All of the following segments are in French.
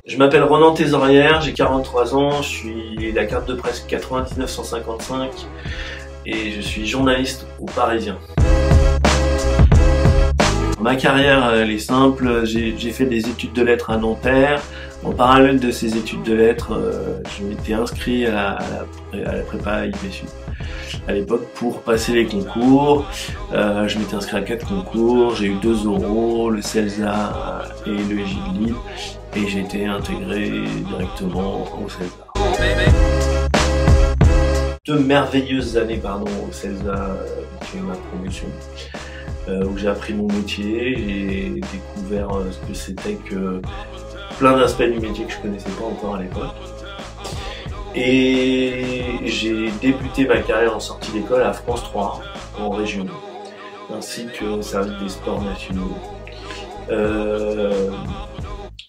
Je m'appelle Ronan Thésaurière, j'ai 43 ans, je suis la carte de presse 99-155 et je suis journaliste au Parisien. Ma carrière elle est simple, j'ai fait des études de lettres à Nanterre. En parallèle de ces études de lettres, je m'étais inscrit à la prépa IPSUP à l'époque pour passer les concours. Je m'étais inscrit à 4 concours, j'ai eu 2 oraux, le CELSA et le Gilles, et j'ai été intégré directement au CELSA. 2 merveilleuses années au CELSA, qui est ma promotion, où j'ai appris mon métier, j'ai découvert ce que c'était que plein d'aspects du métier que je connaissais pas encore à l'époque. Et j'ai débuté ma carrière en sortie d'école à France 3, en région, ainsi qu'au service des sports nationaux.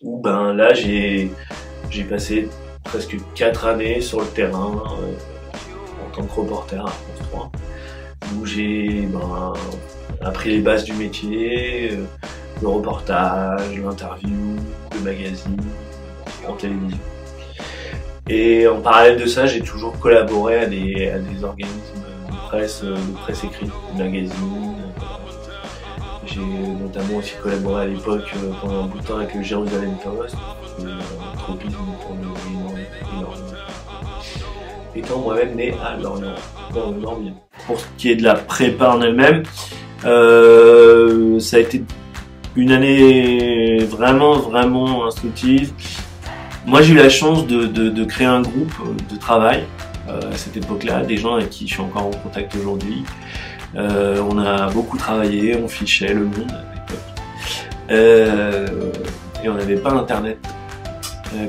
Où là j'ai passé presque 4 années sur le terrain en tant que reporter à France 3, où j'ai appris les bases du métier, le reportage, l'interview, le magazine, en télévision. Et en parallèle de ça, j'ai toujours collaboré à des organismes de presse écrite, de magazines. J'ai notamment aussi collaboré à l'époque pendant un bout de temps avec le Jérusalem Post, un tropisme pour le Lorient. Étant moi-même né à Lorient, dans le Morbihan. Pour ce qui est de la prépa en elle-même, ça a été une année vraiment instructive. Moi j'ai eu la chance de créer un groupe de travail à cette époque-là, des gens avec qui je suis encore en contact aujourd'hui. On a beaucoup travaillé, on fichait le monde à l'époque. Et on n'avait pas internet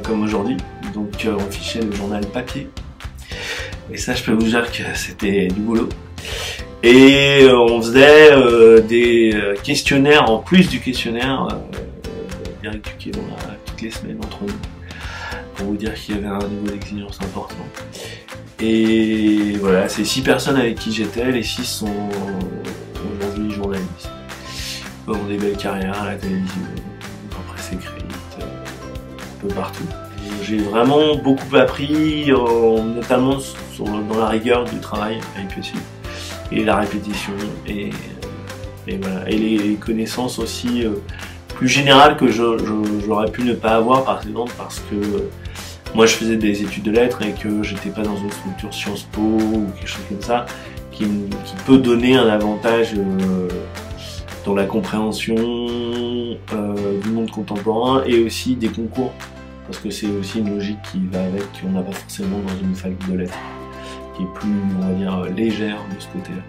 comme aujourd'hui, donc on fichait le journal papier. Et ça je peux vous dire que c'était du boulot. Et on faisait des questionnaires en plus du questionnaire bien éduqué toutes les semaines entre nous, pour vous dire qu'il y avait un niveau d'exigence important. Et voilà, c'est 6 personnes avec qui j'étais, les 6 sont aujourd'hui journalistes. Ils ont des belles carrières à la télévision, en presse écrite, un peu partout. J'ai vraiment beaucoup appris, notamment dans la rigueur du travail à IPSUP, et la répétition, et voilà, et les connaissances aussi plus générales que j'aurais pu ne pas avoir par exemple, parce que moi je faisais des études de lettres et que j'étais pas dans une structure Sciences Po ou quelque chose comme ça qui peut donner un avantage dans la compréhension du monde contemporain et aussi des concours, parce que c'est aussi une logique qui va avec, qu'on n'a pas forcément dans une fac de lettres, qui est plus, on va dire, légère de ce côté-là.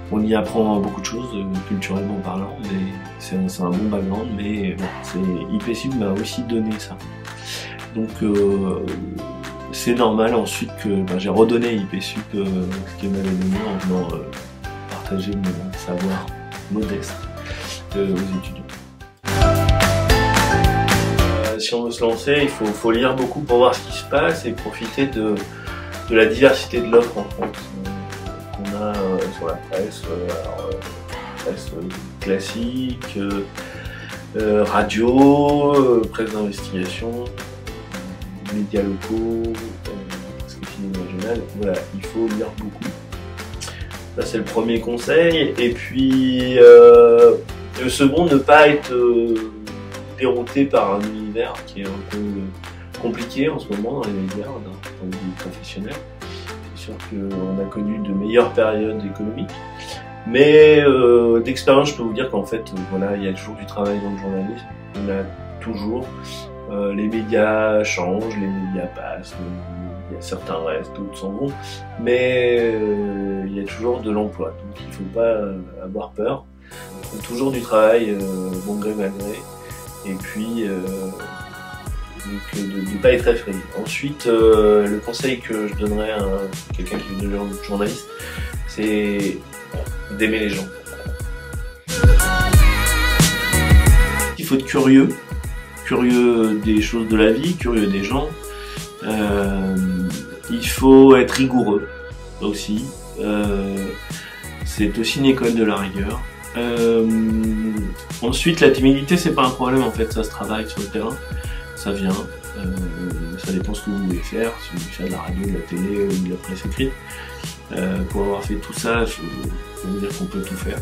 On y apprend beaucoup de choses, culturellement parlant, mais c'est un bon background, mais bon, IPSUP m'a aussi donné ça. Donc c'est normal ensuite que j'ai redonné à IPSUP ce qu'elle m'avait donné en venant partager mon savoir modeste aux étudiants. Si on veut se lancer, il faut lire beaucoup pour voir ce qui se passe et profiter de la diversité de l'offre en France qu'on a sur la presse, presse classique, radio, presse d'investigation, médias locaux, cinéma régional. Voilà, il faut lire beaucoup. Ça c'est le premier conseil. Et puis le second, ne pas être dérouté par un univers qui est un peu compliqué en ce moment dans les médias, d'un point de vue professionnel. C'est sûr qu'on a connu de meilleures périodes économiques, mais d'expérience, je peux vous dire qu'en fait, voilà, il y a toujours du travail dans le journalisme. On a toujours, les médias changent, les médias passent, il y a certains restent, d'autres s'en vont, mais il y a toujours de l'emploi, donc il ne faut pas avoir peur. Il faut toujours du travail, bon gré mal gré, et puis de ne pas être effrayé. Ensuite, le conseil que je donnerais à quelqu'un qui veut devenir journaliste, c'est d'aimer les gens. Il faut être curieux des choses de la vie, curieux des gens. Il faut être rigoureux aussi. C'est aussi une école de la rigueur. Ensuite, la timidité, c'est pas un problème en fait, ça se travaille sur le terrain. ça vient. Ça dépend ce que vous voulez faire, si vous voulez faire de la radio, de la télé ou de la presse écrite. Pour avoir fait tout ça, je peux vous dire qu'on peut tout faire,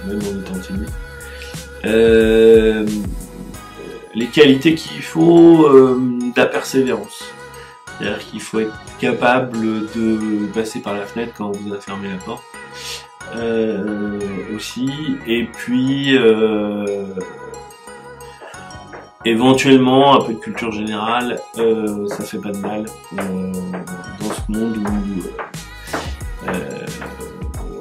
même en étant timide. Les qualités qu'il faut, de la persévérance. C'est-à-dire qu'il faut être capable de passer par la fenêtre quand on vous a fermé la porte. Aussi, et puis éventuellement un peu de culture générale, ça fait pas de mal dans ce monde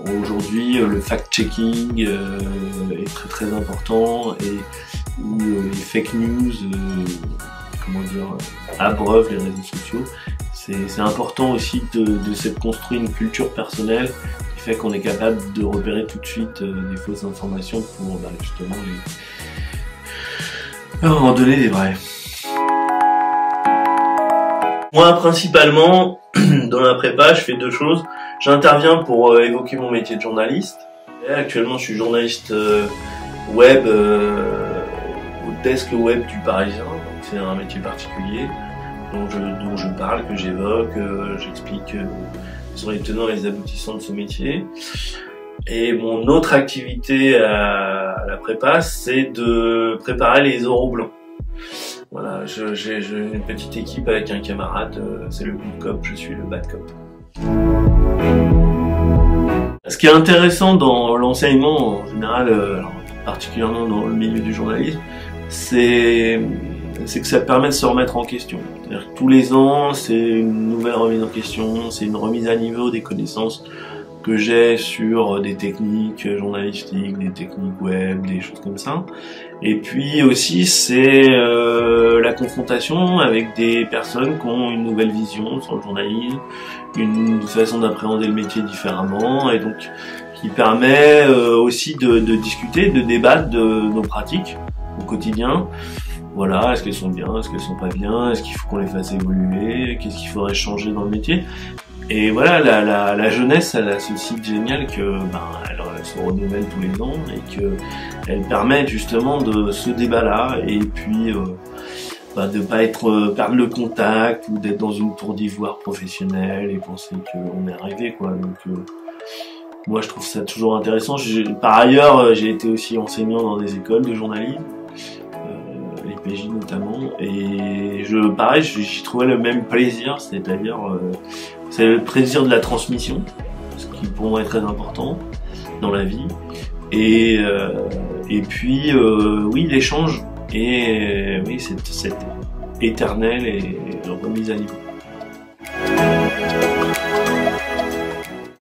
où aujourd'hui le fact-checking est très très important et où les fake news abreuvent les réseaux sociaux. C'est important aussi de se construire une culture personnelle qui fait qu'on est capable de repérer tout de suite des fausses informations pour justement en donner des vraies. Moi principalement dans la prépa je fais deux choses. J'interviens pour évoquer mon métier de journaliste. Et actuellement je suis journaliste web au desk web du Parisien. C'est un métier particulier dont je parle, que j'évoque, j'explique sur les tenants et les aboutissants de ce métier. Et mon autre activité à la prépa, c'est de préparer les oraux blancs. Voilà, j'ai une petite équipe avec un camarade, c'est le good cop, je suis le bad cop. Ce qui est intéressant dans l'enseignement en général, particulièrement dans le milieu du journalisme, c'est que ça permet de se remettre en question. C'est-à-dire que tous les ans, c'est une nouvelle remise en question, c'est une remise à niveau des connaissances que j'ai sur des techniques journalistiques, des techniques web, des choses comme ça. Et puis aussi, c'est la confrontation avec des personnes qui ont une nouvelle vision sur le journalisme, une façon d'appréhender le métier différemment, et donc qui permet aussi de discuter, de débattre de nos pratiques au quotidien. Voilà, est-ce qu'elles sont bien, est-ce qu'elles sont pas bien, est-ce qu'il faut qu'on les fasse évoluer, qu'est-ce qu'il faudrait changer dans le métier. Et voilà, la jeunesse, elle a ce site génial que elle se renouvelle tous les ans et que elle permet justement de ce débat-là et puis de pas perdre le contact ou d'être dans une tour d'ivoire professionnelle et penser qu'on est arrivé quoi. Donc moi je trouve ça toujours intéressant. Par ailleurs, j'ai été aussi enseignant dans des écoles de journalisme. Les PJ notamment, et pareil, j'y trouvais le même plaisir, c'est-à-dire c'est le plaisir de la transmission, ce qui pour moi est très important dans la vie, et puis oui, l'échange, et oui, cette éternelle et remise à niveau.